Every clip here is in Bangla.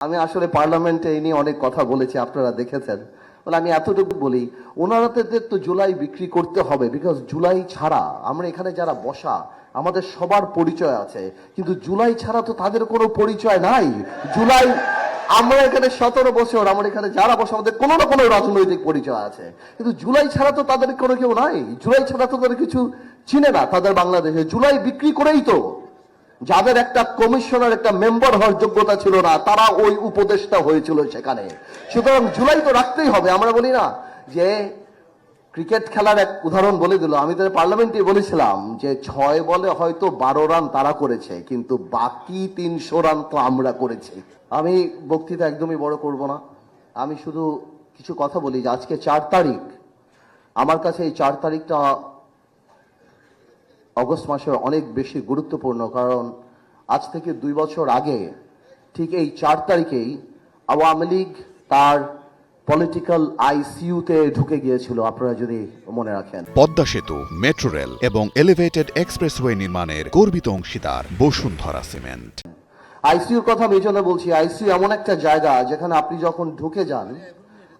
আমি আসলে পার্লামেন্টে এই নিয়ে অনেক কথা বলেছি, আপনারা দেখেছেন। বলে আমি এতটুকু বলি, ওনারাদের তো জুলাই বিক্রি করতে হবে, বিকজ জুলাই ছাড়া আমরা এখানে যারা বসা আমাদের সবার পরিচয় আছে, কিন্তু জুলাই ছাড়া তো তাদের কোনো পরিচয় নাই। জুলাই আমরা এখানে 17 বছর আমরা এখানে যারা বসে আমাদের কোনো না কোনো রাজনৈতিক পরিচয় আছে, কিন্তু জুলাই ছাড়া তো তাদের কোনো কেউ নাই। জুলাই ছাড়া তো তাদের কিছু চিনে না তাদের বাংলাদেশে। জুলাই বিক্রি করেই তো যাদের একটা কমিশনার একটা মেম্বার হওয়ার যোগ্যতা ছিল না, তারা ওই উপদেষ্টা হয়েছিল সেখানে। সুতরাং জুলাই তো রাখতেই হবে। আমরা বলি না যে ক্রিকেট খেলার এক উদাহরণ বলে দিল, আমি তাদের পার্লামেন্টে বলেছিলাম যে 6 বলে হয়তো 12 রান তারা করেছে, কিন্তু বাকি 300 রান তো আমরা করেছি। আমি বক্তৃতা একদমই বড় করব না, আমি শুধু কিছু কথা বলি যে আজকে 4 তারিখ, আমার কাছে এই 4 তারিখটা অগস্ট মাসের অনেক বেশি গুরুত্বপূর্ণ। কারণ আজ থেকে 2 বছর আগে ঠিক এই 4 তারিখেই আওয়ামী লীগ তার পলিটিক্যাল আইসিইউতে ঢুকে গিয়েছিল, আপনারা যদি মনে রাখেন। পদ্মা সেতু, মেট্রো রেল এবং এলিভেটেড এক্সপ্রেসওয়ে নির্মাণের গর্বিত অংশীদার বসুন্ধরা সিমেন্ট। আইসিইউর কথা আমি এই জন্য বলছি, আইসিইউ এমন একটা জায়গা যেখানে আপনি যখন ঢুকে যান,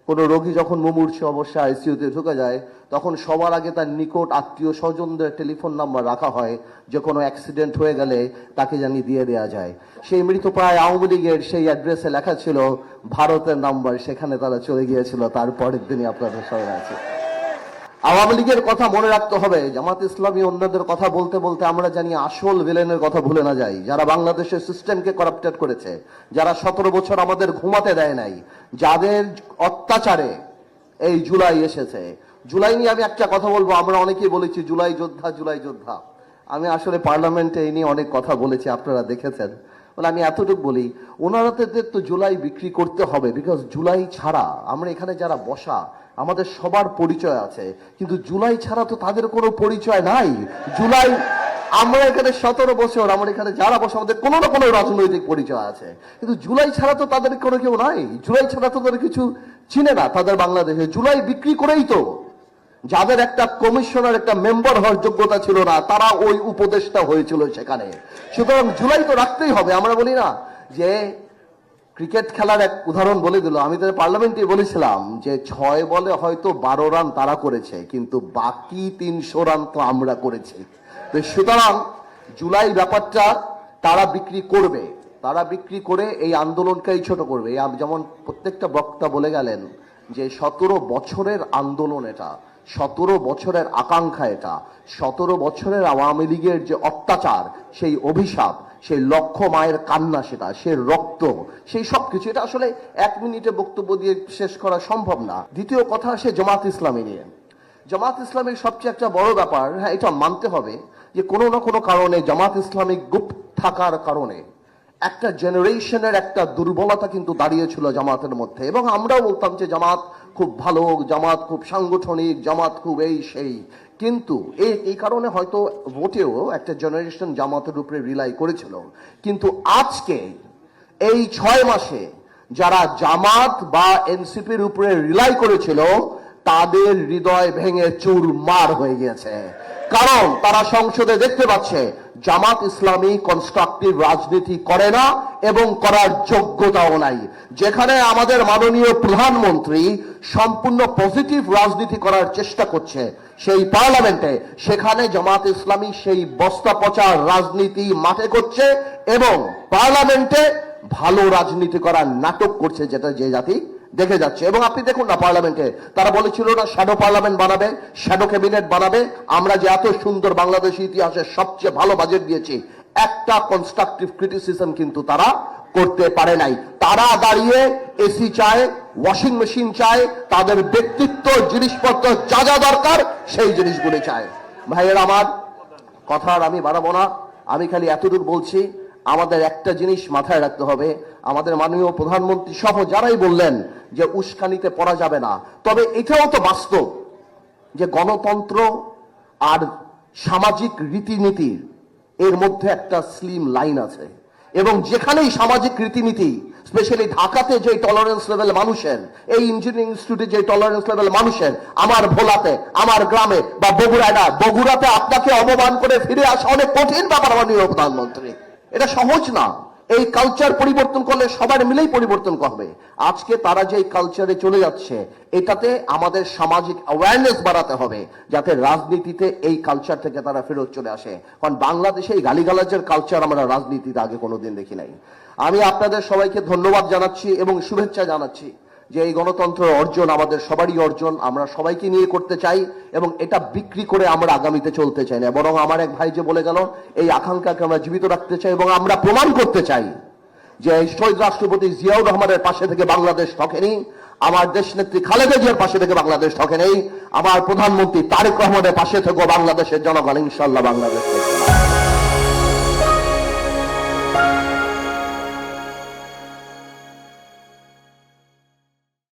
কোনো রোগী যখন মুমূর্ষ অবস্থায় আইসিইউতে ঢুকে যায়, তখন সবার আগে তার নিকট আত্মীয় স্বজনদের টেলিফোন নাম্বার রাখা হয়, যে কোনো অ্যাক্সিডেন্ট হয়ে গেলে তাকে জানি দিয়ে দেওয়া যায়। সেই মৃতপ্রায় আওয়ামী লীগের সেই অ্যাড্রেসে লেখা ছিল ভারতের নাম্বার, সেখানে তারা চলে গিয়েছিল। তারপরের দিনই আপনাদের স্মরণে আছে। আওয়ামী লীগের কথা মনে রাখতে হবে, জামাত ইসলামী অন্যদের কথা বলতে বলতে আমরা জানি আসল ভিলেনের কথা ভুলে না যাই, যারা বাংলাদেশের সিস্টেমকে করাপ্টেড করেছে, যারা 17 বছর আমাদের ঘুমাতে দেয় নাই, যাদের অত্যাচারে এই জুলাই এসেছে। জুলাই নিয়ে আমি একটা কথা বলবো, আমরা অনেকেই বলেছি জুলাই যোদ্ধা জুলাই যোদ্ধা। আমি আসলে পার্লামেন্টে এই নিয়ে অনেক কথা বলেছি, আপনারা দেখেছেন। বলে আমি এতটুকু বলি, ওনারাদের তো জুলাই বিক্রি করতে হবে, বিকজ জুলাই ছাড়া আমরা এখানে যারা বসা আমাদের সবার পরিচয় আছে, কিন্তু জুলাই ছাড়া তো তাদের কোনো পরিচয় নাই। জুলাই আমরা এখানে 17 বছর আমরা এখানে যারা বসে আমাদের কোনো না কোনো রাজনৈতিক পরিচয় আছে, কিন্তু জুলাই ছাড়া তো তাদের কোনো কেউ নাই। জুলাই ছাড়া তো তাদের কিছু চিনে না তাদের বাংলাদেশে। জুলাই বিক্রি করেই তো যাদের একটা কমিশনার একটা মেম্বার হওয়ার যোগ্যতা ছিল না, তারা ওই উপদেষ্টা হয়েছিল সেখানে। সুতরাং জুলাই তো রাখতেই হবে। আমরা বলি না যে ক্রিকেট খেলার এক উদাহরণ বলে দিল, আমি তাদের পার্লামেন্টে বলেছিলাম যে 6 বলে হয়তো 12 রান তারা করেছে, কিন্তু বাকি 300 রান তো আমরা করেছি। তো সুতরাং জুলাই ব্যাপারটা তারা বিক্রি করবে, তারা বিক্রি করে এই আন্দোলনকেই ছোট করবে। যেমন প্রত্যেকটা বক্তা বলে গেলেন যে 17 বছরের আন্দোলন এটা, 17 বছরের আকাঙ্ক্ষা এটা, 17 বছরের আওয়ামী লীগের যে অত্যাচার, সেই অভিশাপ, সেই লক্ষ মায়ের কান্না, সেটা সে রক্ত, সেই সব কিছু, এটা আসলে 1 মিনিটে বক্তব্য দিয়ে শেষ করা সম্ভব না। দ্বিতীয় কথা সে জামাত ইসলামী নিয়ে। জামাত ইসলামের সবচেয়ে একটা বড় ব্যাপার, হ্যাঁ এটা মানতে হবে যে কোনো না কোনো কারণে জামাত ইসলামী গুপ্ত থাকার কারণে একটা জেনারেশনের একটা দুর্বলতা কিন্তু দাঁড়িয়েছিল জামাতের মধ্যে। এবং আমরাও বলতাম যে জামাত খুব ভালো, জামাত খুব সাংগঠনিক, জামাত খুব এই সেই, কিন্তু এই কারণে হয়তো ভোটেও একটা জেনারেশন জামাতের উপরে রিলাই করেছিল। কিন্তু আজকে এই 6 মাসে যারা জামাত বা এনসিপির উপরে রিলাই করেছিল, তাদের হৃদয় ভেঙে চুরমার হয়ে গিয়েছে। কারণ তারা সংসদে দেখতে পাচ্ছে জামাত ইসলামী কনস্ট্রাকটিভ রাজনীতি করে না এবং করার যোগ্যতাও নাই। যেখানে আমাদের মাননীয় প্রধানমন্ত্রী সম্পূর্ণ পজিটিভ রাজনীতি করার চেষ্টা করছে সেই পার্লামেন্টে, সেখানে জামাত ইসলামী সেই বস্তা পচার রাজনীতি মাঠে করছে এবং পার্লামেন্টে ভালো রাজনীতি করার নাটক করছে, যেটা যে জাতি দেখে যাচ্ছে। এবং আপনি দেখুন না, পার্লামেন্টে তারা বলেছিল না শ্যাডো পার্লামেন্ট বানাবে, শ্যাডো ক্যাবিনেট বানাবে। আমরা যে এত সুন্দর বাংলাদেশের ইতিহাসের সবচেয়ে ভালো বাজেট দিয়েছি, একটা কনস্ট্রাকটিভ ক্রিটিসিজম কিন্তু তারা করতে পারে নাই। তারা দাঁড়িয়ে এসি চায়, ওয়াশিং মেশিন চায়, তাদের ব্যক্তিত্ব জিনিসপত্র যা যা দরকার সেই জিনিসগুলি চায়। ভাইয়ের আমার কথা আর আমি বাড়াবো না, আমি খালি এতটুকু বলছি, আমাদের একটা জিনিস মাথায় রাখতে হবে, আমাদের মাননীয় প্রধানমন্ত্রী সহ যারাই বললেন যে উস্কানিতে পড়া যাবে না, তবে এটাও তো বাস্তব যে গণতন্ত্র আর সামাজিক রীতিনীতির এর মধ্যে একটা স্লিম লাইন আছে। এবং যেখানেই সামাজিক রীতিনীতি, স্পেশালি ঢাকাতে যে টলারেন্স লেভেল মানুষের, এই ইঞ্জিনিয়ারিং ইনস্টিটিউটে যে টলারেন্স লেভেল মানুষের, আমার ভোলাতে, আমার গ্রামে বা বগুড়ায় না, বগুড়াতে আপনাকে অপমান করে ফিরে আসা অনেক কঠিন ব্যাপার মাননীয় প্রধানমন্ত্রী, এটা সহজ না। এই কালচার পরিবর্তন করলে সবার মিলেই পরিবর্তন করবে। আজকে তারা যে কালচারে চলে যাচ্ছে, এটাতে আমাদের সামাজিক অ্যাওয়ারনেস বাড়াতে হবে, যাতে রাজনীতিতে এই কালচার থেকে তারা ফেরত চলে আসে। কারণ বাংলাদেশে এই গালিগালাজের কালচার আমরা রাজনীতিতে আগে কোনোদিন দেখি নাই। আমি আপনাদের সবাইকে ধন্যবাদ জানাচ্ছি এবং শুভেচ্ছা জানাচ্ছি যে এই গণতন্ত্রের অর্জন আমাদের সবারই অর্জন, আমরা সবাইকে নিয়ে করতে চাই এবং এটা বিক্রি করে আমরা আগামীতে চলতে চাই না। বরং আমার এক ভাই যে বলে গেল, এই আকাঙ্ক্ষাকে আমরা জীবিত রাখতে চাই এবং আমরা প্রমাণ করতে চাই যে শহীদ রাষ্ট্রপতি জিয়াউর রহমানের পাশে থেকে বাংলাদেশ ঠকেনি, আমার দেশনেত্রী খালেদা জিয়ার পাশে থেকে বাংলাদেশ ঠকেনি, আমার প্রধানমন্ত্রী তারেক রহমানের পাশে থেকেও বাংলাদেশের জনগণ ইনশাআল্লাহ বাংলাদেশ